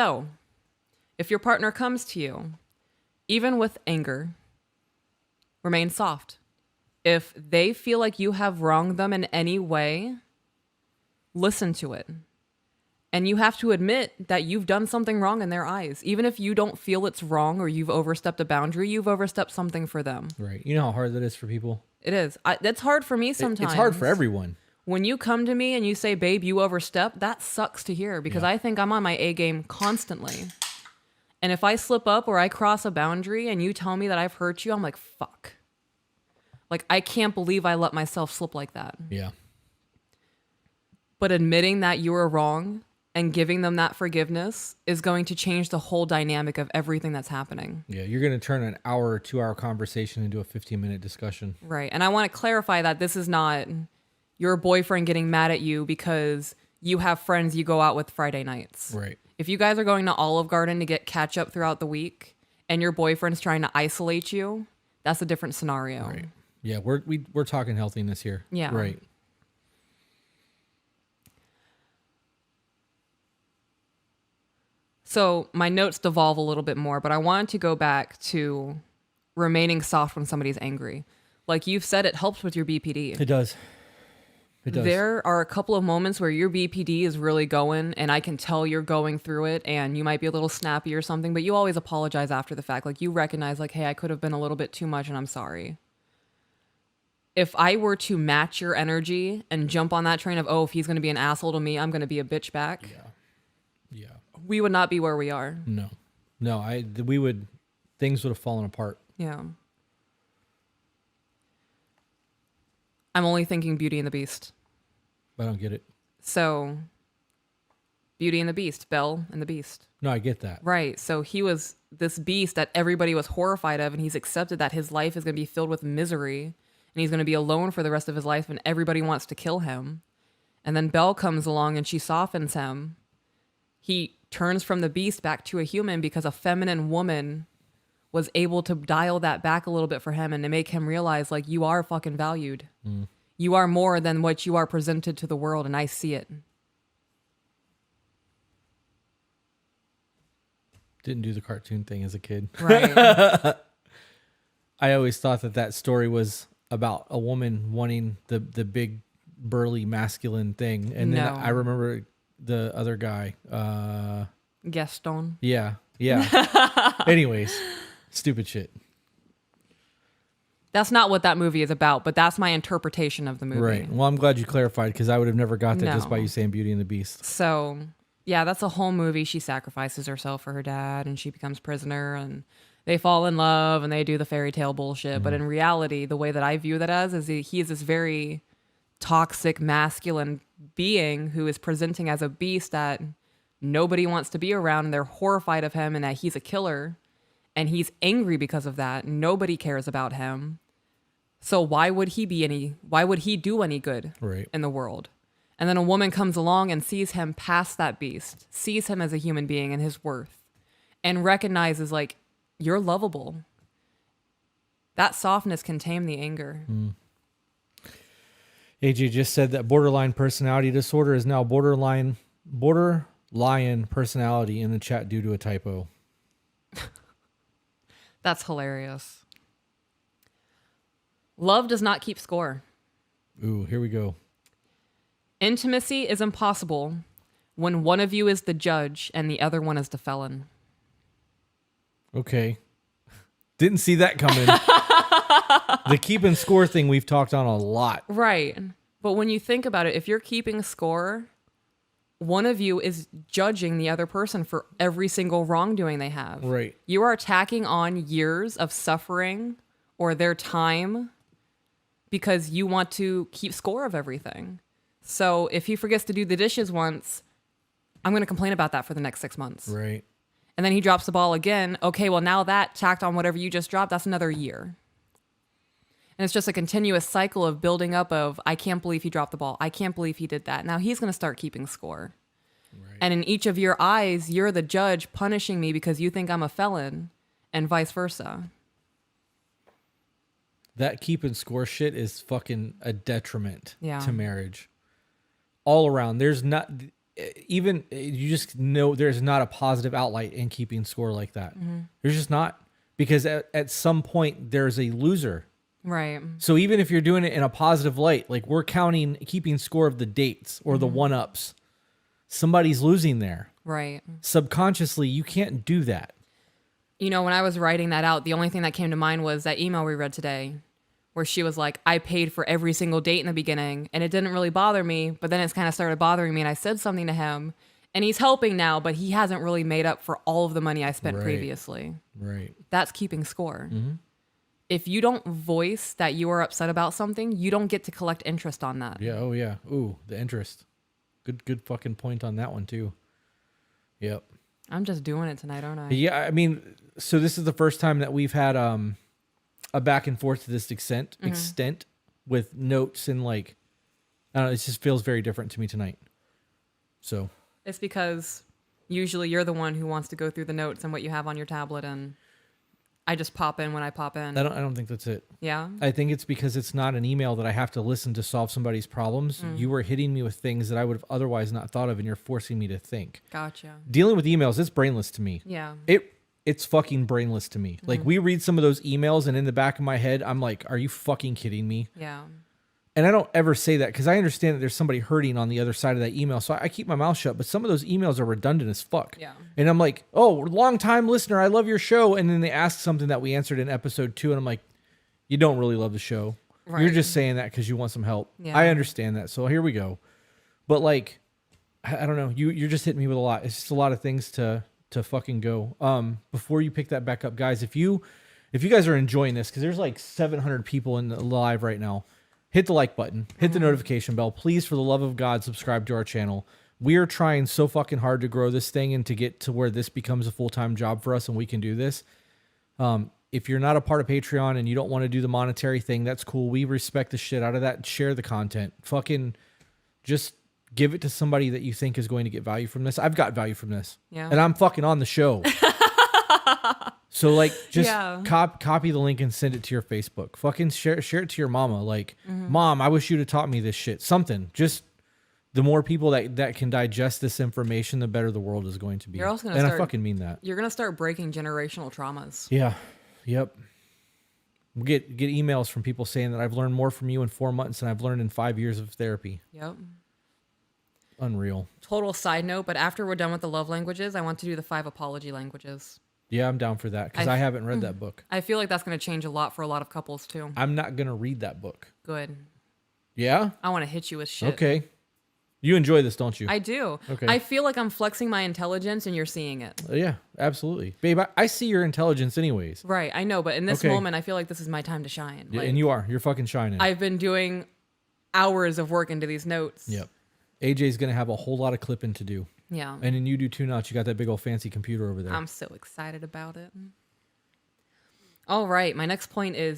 So, if your partner comes to you, even with anger, remain soft. If they feel like you have wronged them in any way, listen to it. And you have to admit that you've done something wrong in their eyes. Even if you don't feel it's wrong or you've overstepped a boundary, you've overstepped something for them. Right. You know how hard that is for people? It is. That's hard for me sometimes. It's hard for everyone. When you come to me and you say, babe, you overstepped, that sucks to hear because I think I'm on my A game constantly. And if I slip up or I cross a boundary and you tell me that I've hurt you, I'm like, fuck. Like, I can't believe I let myself slip like that. Yeah. But admitting that you were wrong and giving them that forgiveness is going to change the whole dynamic of everything that's happening. Yeah, you're going to turn an hour or 2 hour conversation into a 15-minute discussion. Right. And I want to clarify that this is not your boyfriend getting mad at you because you have friends you go out with Friday nights. Right. If you guys are going to Olive Garden to get catch up throughout the week and your boyfriend's trying to isolate you, that's a different scenario. Right. Yeah, we're talking healthiness here. Yeah. Right. So my notes devolve a little bit more, but I wanted to go back to remaining soft when somebody's angry. Like you've said, it helps with your BPD. It does. It does. There are a couple of moments where your BPD is really going and I can tell you're going through it and you might be a little snappy or something, but you always apologize after the fact. Like you recognize like, hey, I could have been a little bit too much and I'm sorry. If I were to match your energy and jump on that train of, oh, if he's going to be an asshole to me, I'm going to be a bitch back. Yeah. We would not be where we are. No. Things would have fallen apart. Yeah. I'm only thinking Beauty and the Beast. I don't get it. So, Beauty and the Beast, Belle and the Beast. No, I get that. Right. So he was this beast that everybody was horrified of, and he's accepted that his life is going to be filled with misery, and he's going to be alone for the rest of his life, and everybody wants to kill him. And then Belle comes along, and she softens him. He turns from the beast back to a human because a feminine woman was able to dial that back a little bit for him and to make him realize, like, you are fucking valued. You are more than what you are presented to the world, and I see it. Didn't do the cartoon thing as a kid. Right. I always thought that story was about a woman wanting the big, burly, masculine thing. And then No. I remember the other guy. Gaston. Yeah. Anyways, stupid shit. That's not what that movie is about, but that's my interpretation of the movie. Right. Well, I'm glad you clarified because I would have never got that just No. by you saying Beauty and the Beast. So, yeah, that's a whole movie. She sacrifices herself for her dad and she becomes prisoner and they fall in love and they do the fairy tale bullshit. But in reality, the way that I view that as is he is this very toxic, masculine being who is presenting as a beast that nobody wants to be around and they're horrified of him and that he's a killer and he's angry because of that. Nobody cares about him. So why would he do any good Right. in the world? And then a woman comes along and sees him past that beast, sees him as a human being and his worth, and recognizes, like, you're lovable. That softness can tame the anger. AJ just said that borderline personality disorder is now borderline personality in the chat due to a typo. That's hilarious. Love does not keep score. Ooh, here we go. Intimacy is impossible when one of you is the judge and the other one is the felon. Okay. Didn't see that coming. The keeping score thing we've talked on a lot. Right. But when you think about it, if you're keeping score, one of you is judging the other person for every single wrongdoing they have. Right. You are attacking on years of suffering or their time because you want to keep score of everything. So if he forgets to do the dishes once, I'm going to complain about that for the next 6 months. Right. And then he drops the ball again. Okay, well, now that tacked on whatever you just dropped, that's another year. And it's just a continuous cycle of building up of, I can't believe he dropped the ball. I can't believe he did that. Now he's going to start keeping score. Right. And in each of your eyes, you're the judge punishing me because you think I'm a felon and vice versa. That keeping score shit is fucking a detriment Yeah. to marriage. All around. There's not... even you just know there's not a positive outlet in keeping score like that. There's just not, because at some point there's a loser. Right. So even if you're doing it in a positive light, like we're keeping score of the dates or the one-ups, somebody's losing there. Right. Subconsciously, you can't do that. You know, when I was writing that out, the only thing that came to mind was that email we read today where she was like, I paid for every single date in the beginning and it didn't really bother me, but then it's kind of started bothering me and I said something to him and he's helping now, but he hasn't really made up for all of the money I spent Right. previously. Right. That's keeping score. If you don't voice that you are upset about something, you don't get to collect interest on that. Yeah. Oh yeah. Ooh, the interest. Good fucking point on that one too. Yep. I'm just doing it tonight, aren't I? Yeah. I mean, so this is the first time that we've had a back and forth to this extent with notes and like, I don't know, it just feels very different to me tonight. So It's because usually you're the one who wants to go through the notes and what you have on your tablet, and I just pop in when I pop in. I don't think that's it. Yeah? I think it's because it's not an email that I have to listen to solve somebody's problems. You were hitting me with things that I would have otherwise not thought of, and you're forcing me to think. Gotcha. Dealing with emails, it's brainless to me. Yeah. It's fucking brainless to me. Like, we read some of those emails, and in the back of my head, I'm like, are you fucking kidding me? Yeah. And I don't ever say that because I understand that there's somebody hurting on the other side of that email. So I keep my mouth shut. But some of those emails are redundant as fuck. Yeah. And I'm like, oh, long time listener. I love your show. And then they ask something that we answered in episode 2. And I'm like, you don't really love the show. You're Right. just saying that because you want some help. Yeah. I understand that. So here we go. But like, I don't know. You're just hitting me with a lot. It's just a lot of things to fucking go. Before you pick that back up, guys, if you guys are enjoying this, because there's like 700 people in the live right now, hit the like button, hit the notification bell. Please, for the love of God, subscribe to our channel. We are trying so fucking hard to grow this thing and to get to where this becomes a full-time job for us and we can do this. If you're not a part of Patreon and you don't want to do the monetary thing, that's cool. We respect the shit out of that. Share the content. Fucking just give it to somebody that you think is going to get value from this. I've got value from this. Yeah. And I'm fucking on the show. So like, just Yeah. copy the link and send it to your Facebook. Fucking share it to your mama. Like, Mom, I wish you'd have taught me this shit. Something. Just the more people that can digest this information, the better the world is going to be. You're also gonna and I start- fucking mean that. You're going to start breaking generational traumas. Yeah. Yep. We get emails from people saying that I've learned more from you in 4 months than I've learned in 5 years of therapy. Yep. Unreal. Total side note, but after we're done with the love languages, I want to do the 5 apology languages. Yeah, I'm down for that because I haven't read that book. I feel like that's going to change a lot for a lot of couples too. I'm not going to read that book. Good. Yeah? I want to hit you with shit. Okay. You enjoy this, don't you? I do. Okay. I feel like I'm flexing my intelligence and you're seeing it. Yeah, absolutely. Babe, I see your intelligence anyways. Right. I know. But in this Okay. moment, I feel like this is my time to shine. Yeah, Like, and you're fucking shining. I've been doing hours of work into these notes. Yep. AJ's going to have a whole lot of clipping to do. Yeah. And then you do too now. You got that big old fancy computer over there. I'm so excited about it. All right. My next point is